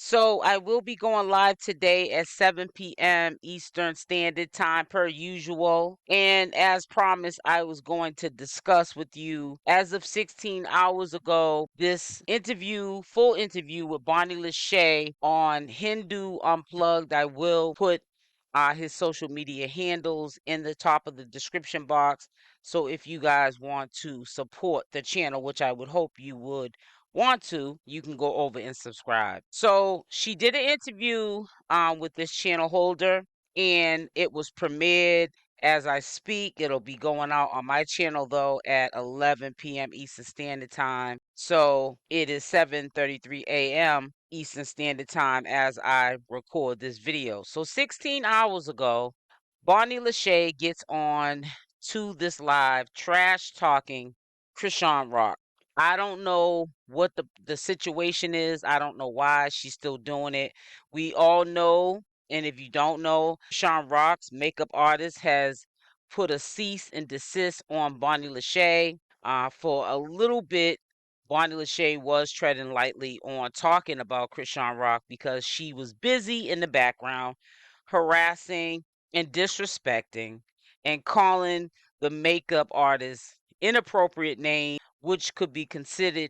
So I will be going live today at 7 p.m. Eastern Standard Time per usual. And as promised, I was going to discuss with you, as of 16 hours ago, this interview, full interview with Bonnie Lashay on Hindu Unplugged. I will put his social media handles in the top of the description box. So if you guys want to support the channel, which I would hope you would want to, you can go over and subscribe. So she did an interview with this channel holder, and it was premiered as I speak. It'll be going out on my channel though at 11 p.m. Eastern Standard Time. So it is 7:33 a.m. Eastern Standard Time as I record this video. So 16 hours ago, Bonnie Lashay gets on to this live trash talking Chriseanrock. I don't know what the situation is. I don't know why she's still doing it. We all know, and if you don't know, Chriseanrock's makeup artist has put a cease and desist on Bonnie Lashay. For a little bit, Bonnie Lashay was treading lightly on talking about Chriseanrock because she was busy in the background harassing and disrespecting and calling the makeup artist inappropriate names, which could be considered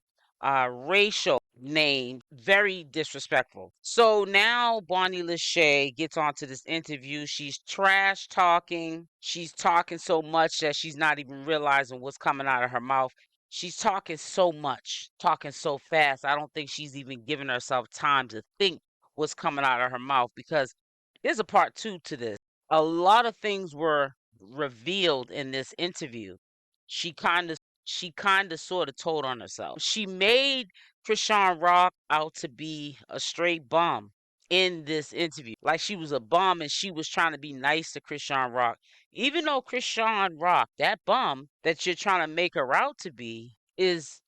racial name, very disrespectful. So now Bonnie Lashay gets onto this interview. She's trash talking. She's talking so much that she's not even realizing what's coming out of her mouth. She's talking so much, talking so fast. I don't think she's even giving herself time to think what's coming out of her mouth, because there's a part two to this. A lot of things were revealed in this interview. She kind of sort of told on herself. She made Chriseanrock out to be a straight bum in this interview. Like she was a bum and she was trying to be nice to Chriseanrock. Even though Chriseanrock, that bum that you're trying to make her out to be, is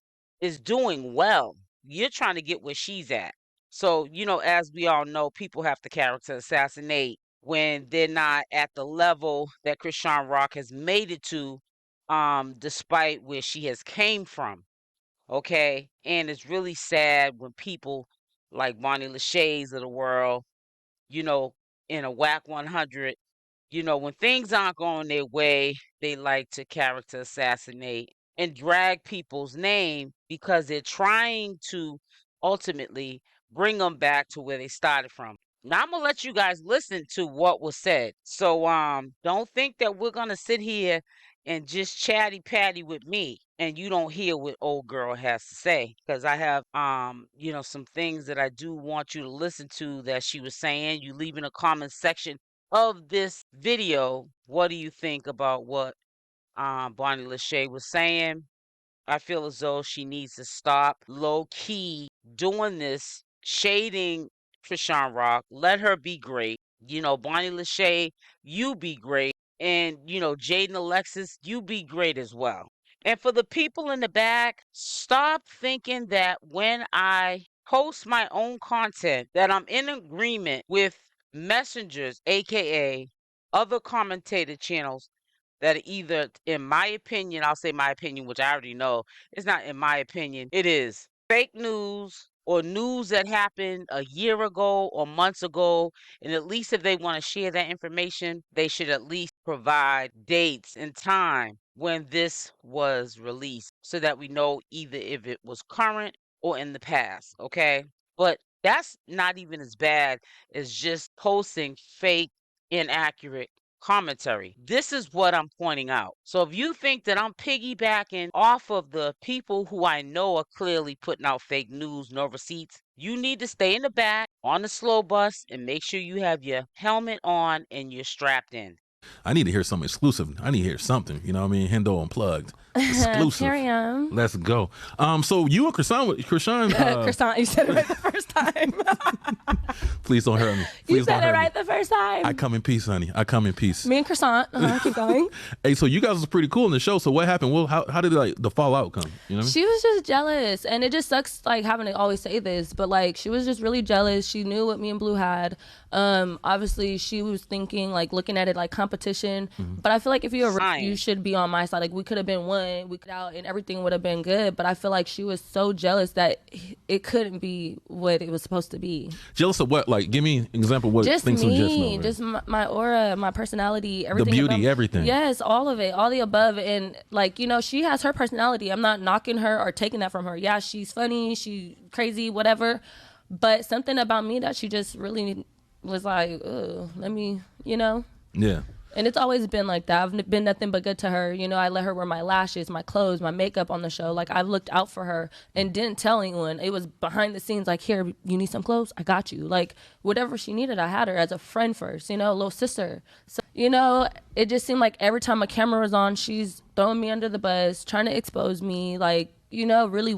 doing well. You're trying to get where she's at. So, as we all know, people have to character assassinate when they're not at the level that Chriseanrock has made it to, despite where she has came from. Okay. And it's really sad when people like Bonnie Lashay's of the world, you know, in a whack 100, when things aren't going their way, they like to character assassinate and drag people's name because they're trying to ultimately bring them back to where they started from. Now I'm gonna let you guys listen to what was said. So don't think that we're gonna sit here and just chatty patty with me and you don't hear what old girl has to say, because I have some things that I do want you to listen to that she was saying. You leave in a comment section of this video, what do you think about what Bonnie Lashay was saying? I feel as though she needs to stop low key doing this, shading Chriseanrock. Let her be great. Bonnie Lashay, you be great. And, Jaidyn, Alexis, you be great as well. And for the people in the back, stop thinking that when I post my own content that I'm in agreement with messengers, aka other commentator channels, that either, in my opinion, I'll say my opinion, which I already know, it's not in my opinion, it is fake news or news that happened a year ago or months ago. And at least if they want to share that information, they should at least provide dates and time when this was released so that we know either if it was current or in the past, okay? But that's not even as bad as just posting fake, inaccurate commentary. This is what I'm pointing out. So if you think that I'm piggybacking off of the people who I know are clearly putting out fake news, no receipts, you need to stay in the back on the slow bus and make sure you have your helmet on and you're strapped in. I need to hear something exclusive. I need to hear something. You know what I mean? Hendo Unplugged. Exclusive. Carry on. Let's go. So you and Chrisean, Chrisean, you said it right the first time. Please don't hurt me. You Please don't said it hurt right me. the first time. I come in peace, honey. I come in peace. Me and Chrisean. Keep going. Hey, so you guys was pretty cool in the show. So what happened? Well, how did like the fallout come? You know what I mean? She was just jealous, and it just sucks like having to always say this, but like she was just really jealous. She knew what me and Blue had. Obviously she was thinking like looking at it like competition, but I feel like if you're a you should be on my side. Like we could have been one, we could out, and everything would have been good. But I feel like she was so jealous that it couldn't be what it was supposed to be. Jealous of what? Like, give me an example of what Just things me, just my aura, my personality, everything. The beauty, everything. Yes, all of it, all the above. And like, you know, she has her personality. I'm not knocking her or taking that from her. Yeah, she's funny, she crazy, whatever. But something about me that she just really was like, let me, you know. Yeah. And it's always been like that. I've been nothing but good to her. You know, I let her wear my lashes, my clothes, my makeup on the show. Like, I've looked out for her and didn't tell anyone. It was behind the scenes, like, here, you need some clothes? I got you. Like, whatever she needed, I had her as a friend first, you know, little sister. So, you know, it just seemed like every time a camera was on, she's throwing me under the bus, trying to expose me, like, you know, really.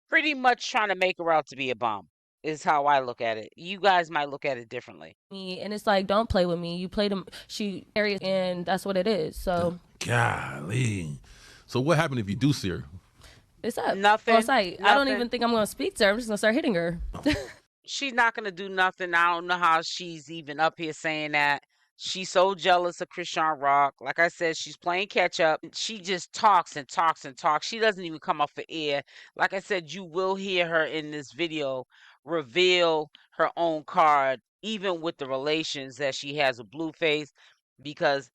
Pretty much trying to make her out to be a bum is how I look at it. You guys might look at it differently. And it's like, don't play with me. You played him, she serious, and that's what it is. So golly. So what happened if you do see her? It's up. Nothing. On site. I don't even think I'm going to speak to her. I'm just going to start hitting her. She's not going to do nothing. I don't know how she's even up here saying that. She's so jealous of Chriseanrock. Like I said, she's playing catch up. She just talks and talks and talks. She doesn't even come off the air. Like I said, you will hear her in this video reveal her own card, even with the relations that she has with Blueface, because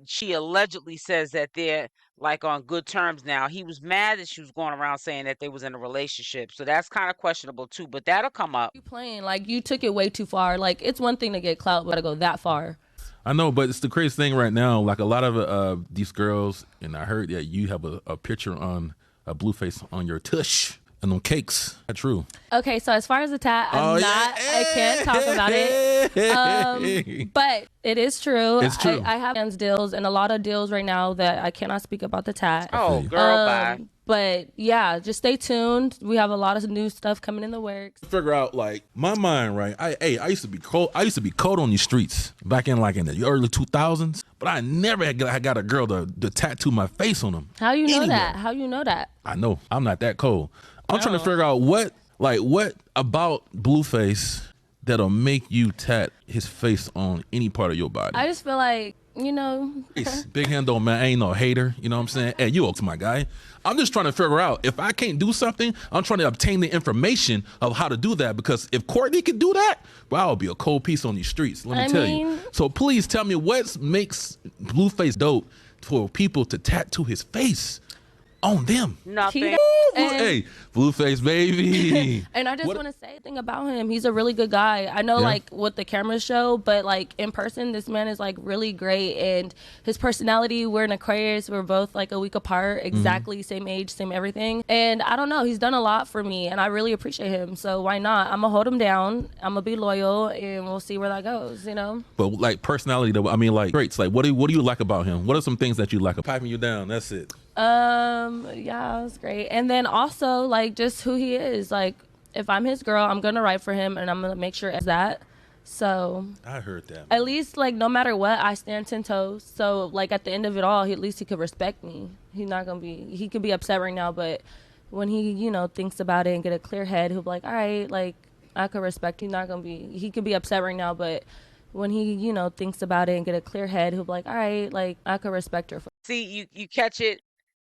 she allegedly says that they're like on good terms now. He was mad that she was going around saying that they was in a relationship, so that's kind of questionable too, but that'll come up. You playing like you took it way too far. Like, it's one thing to get clout, but to go that far. I know, but it's the crazy thing right now. Like a lot of these girls, and I heard that you have a picture on a Blueface on your tush and them cakes. That's true. Okay, so as far as the tat, I can't talk about it. But it is true. It's true. I have deals and a lot of deals right now that I cannot speak about the tat. Oh, girl, bye. But yeah, just stay tuned. We have a lot of new stuff coming in the works. Figure out like my mind, right? I used to be cold. I used to be cold on these streets back in like in the early 2000s. But I never had got a girl to tattoo my face on them. How you know that? How you know that? I know I'm not that cold. I'm trying to figure out what about Blueface that'll make you tat his face on any part of your body. I just feel like, you know. Big handle, man. I ain't no hater. You know what I'm saying? Hey, you old my guy. I'm just trying to figure out if I can't do something, I'm trying to obtain the information of how to do that, because if Courtney could do that, well, I'll be a cold piece on these streets. Let me tell you. So please tell me what makes Blueface dope for people to tattoo his face on them. Nothing. Hey, Blueface, baby. And I just want to say a thing about him. He's a really good guy. I know, like, what the cameras show, but, like, in person, this man is, like, really great. And his personality, we're in Aquarius. We're both, like, a week apart, exactly same age, same everything. And I don't know. He's done a lot for me, and I really appreciate him. So why not? I'm going to hold him down. I'm going to be loyal, and we'll see where that goes, you know? But, like, personality, though, I mean, like, traits. Like, what do you like about him? What are some things that you like? Piping you down. That's it. Yeah, it's great. And then also, like, just who he is. Like, if I'm his girl, I'm gonna write for him, and I'm gonna make sure it's that. So I heard that. At least, like, no matter what, I stand 10 toes. So, like, at the end of it all, at least he could respect me. He's not gonna be. He could be upset right now, but when he, you know, thinks about it and get a clear head, he'll be like, all right, like, I could respect. He's not gonna be. He could be upset right now, but when he, you know, thinks about it and get a clear head, he'll be like, all right, like, I could respect her. See, you catch it.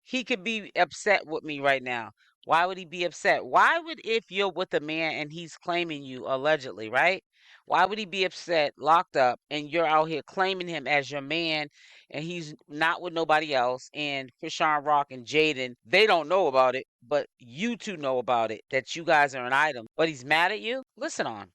He could be upset with me right now. Why would he be upset? Why would, if you're with a man and he's claiming you allegedly, right? Why would he be upset, locked up, and you're out here claiming him as your man, and he's not with nobody else? And Chriseanrock and Jaidyn, they don't know about it, but you two know about it, that you guys are an item. But he's mad at you? Listen on.